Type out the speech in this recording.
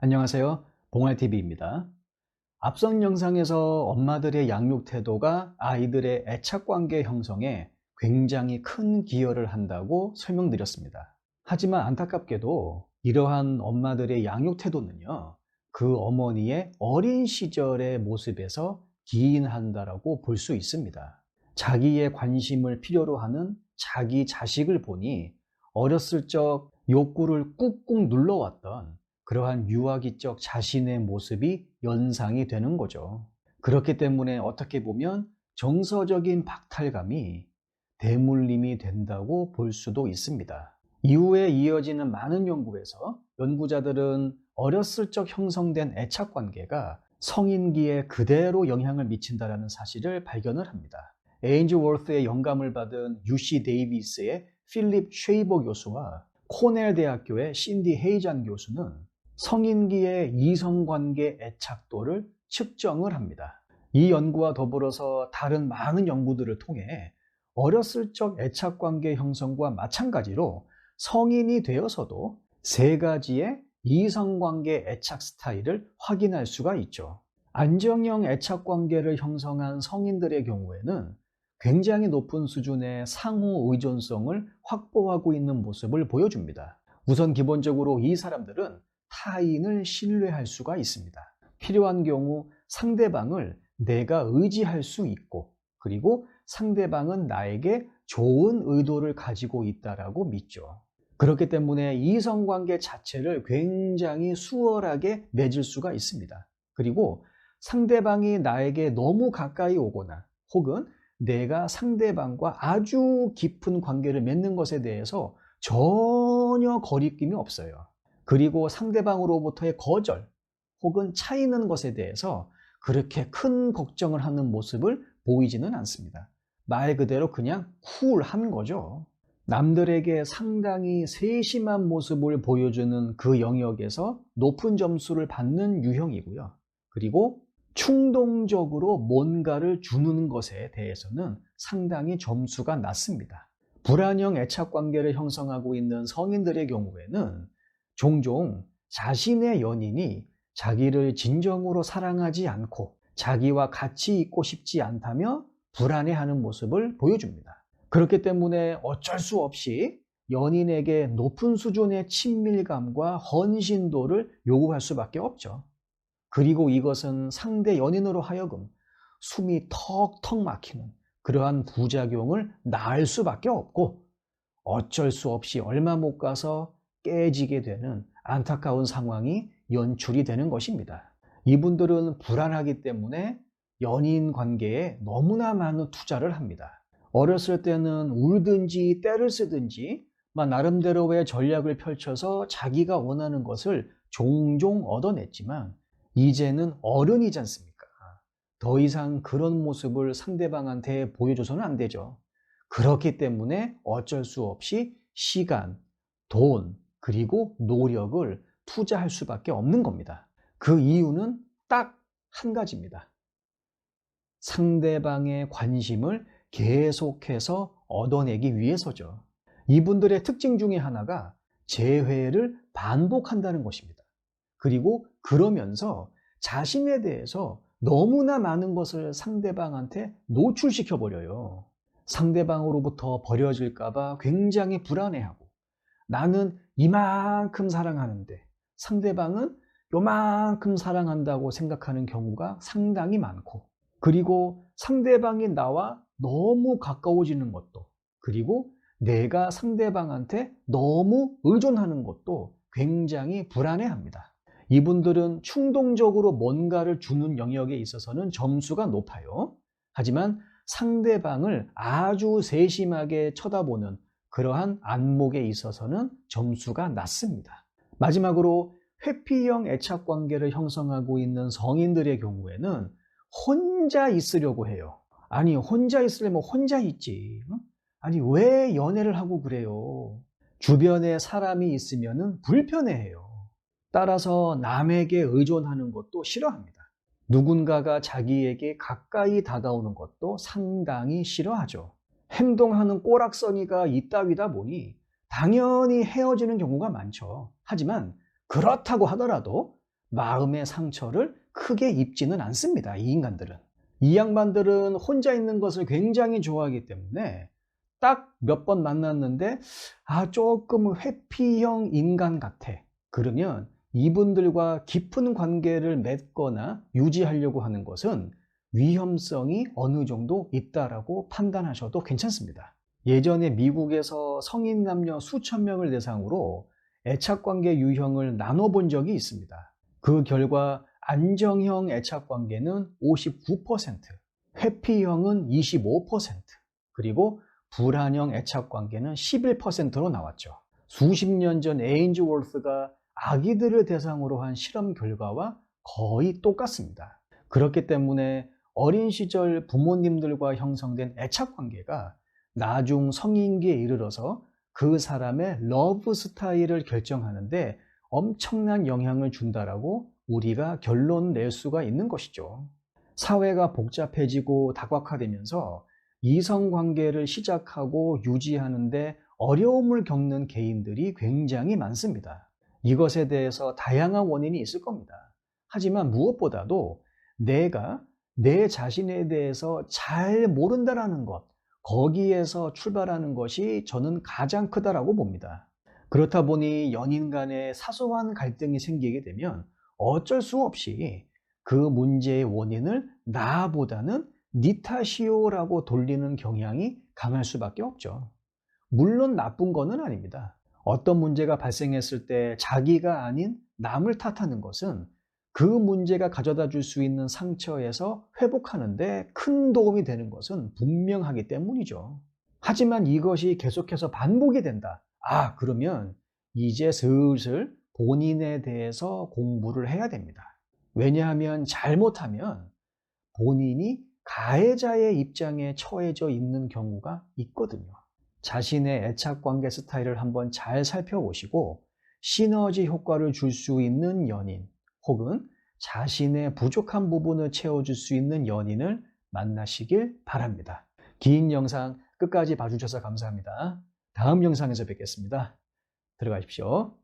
안녕하세요. 봉알TV입니다. 앞선 영상에서 엄마들의 양육 태도가 아이들의 애착관계 형성에 굉장히 큰 기여를 한다고 설명드렸습니다. 하지만 안타깝게도 이러한 엄마들의 양육 태도는요, 그 어머니의 어린 시절의 모습에서 기인한다라고 볼 수 있습니다. 자기의 관심을 필요로 하는 자기 자식을 보니 어렸을 적 욕구를 꾹꾹 눌러왔던 그러한 유아기적 자신의 모습이 연상이 되는 거죠. 그렇기 때문에 어떻게 보면 정서적인 박탈감이 대물림이 된다고 볼 수도 있습니다. 이후에 이어지는 많은 연구에서 연구자들은 어렸을 적 형성된 애착관계가 성인기에 그대로 영향을 미친다는 사실을 발견을 합니다. 에인즈워스의 영감을 받은 UC 데이비스의 필립 쉐이버 교수와 코넬 대학교의 신디 헤이잔 교수는 성인기의 이성관계 애착도를 측정을 합니다. 이 연구와 더불어서 다른 많은 연구들을 통해 어렸을 적 애착관계 형성과 마찬가지로 성인이 되어서도 세 가지의 이성관계 애착 스타일을 확인할 수가 있죠. 안정형 애착관계를 형성한 성인들의 경우에는 굉장히 높은 수준의 상호 의존성을 확보하고 있는 모습을 보여줍니다. 우선 기본적으로 이 사람들은 타인을 신뢰할 수가 있습니다. 필요한 경우 상대방을 내가 의지할 수 있고, 그리고 상대방은 나에게 좋은 의도를 가지고 있다라고 믿죠. 그렇기 때문에 이성관계 자체를 굉장히 수월하게 맺을 수가 있습니다. 그리고 상대방이 나에게 너무 가까이 오거나 혹은 내가 상대방과 아주 깊은 관계를 맺는 것에 대해서 전혀 거리낌이 없어요. 그리고 상대방으로부터의 거절 혹은 차이는 것에 대해서 그렇게 큰 걱정을 하는 모습을 보이지는 않습니다. 말 그대로 그냥 쿨한 거죠. 남들에게 상당히 세심한 모습을 보여주는 그 영역에서 높은 점수를 받는 유형이고요. 그리고 충동적으로 뭔가를 주는 것에 대해서는 상당히 점수가 낮습니다. 불안형 애착관계를 형성하고 있는 성인들의 경우에는 종종 자신의 연인이 자기를 진정으로 사랑하지 않고 자기와 같이 있고 싶지 않다며 불안해하는 모습을 보여줍니다. 그렇기 때문에 어쩔 수 없이 연인에게 높은 수준의 친밀감과 헌신도를 요구할 수밖에 없죠. 그리고 이것은 상대 연인으로 하여금 숨이 턱턱 막히는 그러한 부작용을 낳을 수밖에 없고 어쩔 수 없이 얼마 못 가서 깨지게 되는 안타까운 상황이 연출이 되는 것입니다. 이분들은 불안하기 때문에 연인 관계에 너무나 많은 투자를 합니다. 어렸을 때는 울든지 떼를 쓰든지 나름대로의 전략을 펼쳐서 자기가 원하는 것을 종종 얻어냈지만 이제는 어른이지 않습니까? 더 이상 그런 모습을 상대방한테 보여줘서는 안 되죠. 그렇기 때문에 어쩔 수 없이 시간, 돈, 그리고 노력을 투자할 수밖에 없는 겁니다. 그 이유는 딱 한 가지입니다. 상대방의 관심을 계속해서 얻어내기 위해서죠. 이분들의 특징 중에 하나가 재회를 반복한다는 것입니다. 그리고 그러면서 자신에 대해서 너무나 많은 것을 상대방한테 노출시켜버려요. 상대방으로부터 버려질까봐 굉장히 불안해하고 나는 이만큼 사랑하는데 상대방은 요만큼 사랑한다고 생각하는 경우가 상당히 많고 그리고 상대방이 나와 너무 가까워지는 것도 그리고 내가 상대방한테 너무 의존하는 것도 굉장히 불안해합니다. 이분들은 충동적으로 뭔가를 주는 영역에 있어서는 점수가 높아요. 하지만 상대방을 아주 세심하게 쳐다보는 그러한 안목에 있어서는 점수가 낮습니다. 마지막으로 회피형 애착관계를 형성하고 있는 성인들의 경우에는 혼자 있으려고 해요. 아니 혼자 있으려면 혼자 있지. 아니 왜 연애를 하고 그래요? 주변에 사람이 있으면 불편해해요. 따라서 남에게 의존하는 것도 싫어합니다. 누군가가 자기에게 가까이 다가오는 것도 상당히 싫어하죠. 행동하는 꼬락서니가 이따위다 보니 당연히 헤어지는 경우가 많죠. 하지만 그렇다고 하더라도 마음의 상처를 크게 입지는 않습니다. 이 인간들은. 이 양반들은 혼자 있는 것을 굉장히 좋아하기 때문에 딱 몇 번 만났는데 조금 회피형 인간 같아. 그러면 이분들과 깊은 관계를 맺거나 유지하려고 하는 것은 위험성이 어느 정도 있다라고 판단하셔도 괜찮습니다. 예전에 미국에서 성인 남녀 수천 명을 대상으로 애착관계 유형을 나눠본 적이 있습니다. 그 결과 안정형 애착관계는 59%, 회피형은 25%, 그리고 불안형 애착관계는 11%로 나왔죠. 수십 년 전 에인즈월스가 아기들을 대상으로 한 실험 결과와 거의 똑같습니다. 그렇기 때문에 어린 시절 부모님들과 형성된 애착관계가 나중 성인기에 이르러서 그 사람의 러브 스타일을 결정하는데 엄청난 영향을 준다라고 우리가 결론 낼 수가 있는 것이죠. 사회가 복잡해지고 다각화되면서 이성관계를 시작하고 유지하는데 어려움을 겪는 개인들이 굉장히 많습니다. 이것에 대해서 다양한 원인이 있을 겁니다. 하지만 무엇보다도 내가 내 자신에 대해서 잘 모른다라는 것, 거기에서 출발하는 것이 저는 가장 크다라고 봅니다. 그렇다 보니 연인 간에 사소한 갈등이 생기게 되면 어쩔 수 없이 그 문제의 원인을 나보다는 네 탓이요라고 돌리는 경향이 강할 수밖에 없죠. 물론 나쁜 거는 아닙니다. 어떤 문제가 발생했을 때 자기가 아닌 남을 탓하는 것은 그 문제가 가져다 줄 수 있는 상처에서 회복하는데 큰 도움이 되는 것은 분명하기 때문이죠. 하지만 이것이 계속해서 반복이 된다. 그러면 이제 슬슬 본인에 대해서 공부를 해야 됩니다. 왜냐하면 잘못하면 본인이 가해자의 입장에 처해져 있는 경우가 있거든요. 자신의 애착관계 스타일을 한번 잘 살펴보시고 시너지 효과를 줄 수 있는 연인 혹은 자신의 부족한 부분을 채워줄 수 있는 연인을 만나시길 바랍니다. 긴 영상 끝까지 봐주셔서 감사합니다. 다음 영상에서 뵙겠습니다. 들어가십시오.